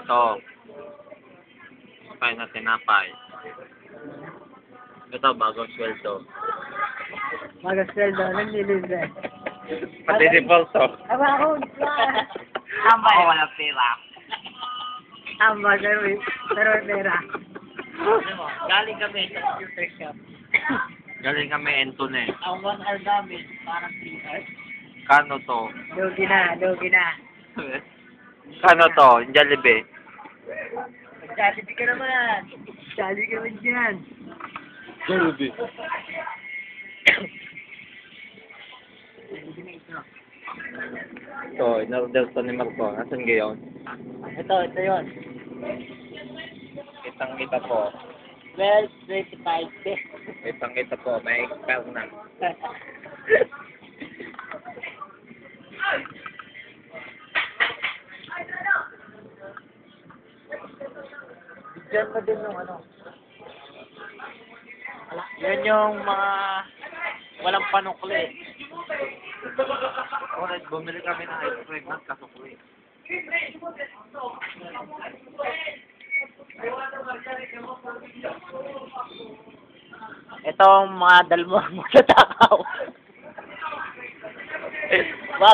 Ito. Kain na tinapay. Ito, bagong sweldo. Mag-sweldo, naglilibre. Pati si Bolso. Aba ako, Amba ako walang pera. Amba, pero pera. Galing kami sa computer shop. Galing kami Entone. Ang 1 hour namin, parang 3 hours. Kano to? Lugi na, lugi na. Kano to? Jollibee. Jollibee ka naman. Sali ka man dyan. Jollibee. Ito, in-order to ni Marco. Asan gayon? Ito yun. Kitang-kita po. 12.25. Kitang-kita po. May expert na. Diyan pa din yung ano. Yan yung mga walang panukli. Alright, bumili kami ng ice cream ng kasukli. Itong mga dalmor mo sa takaw.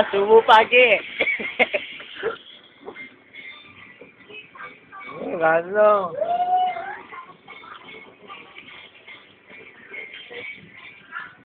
Sumo pagi. Ano?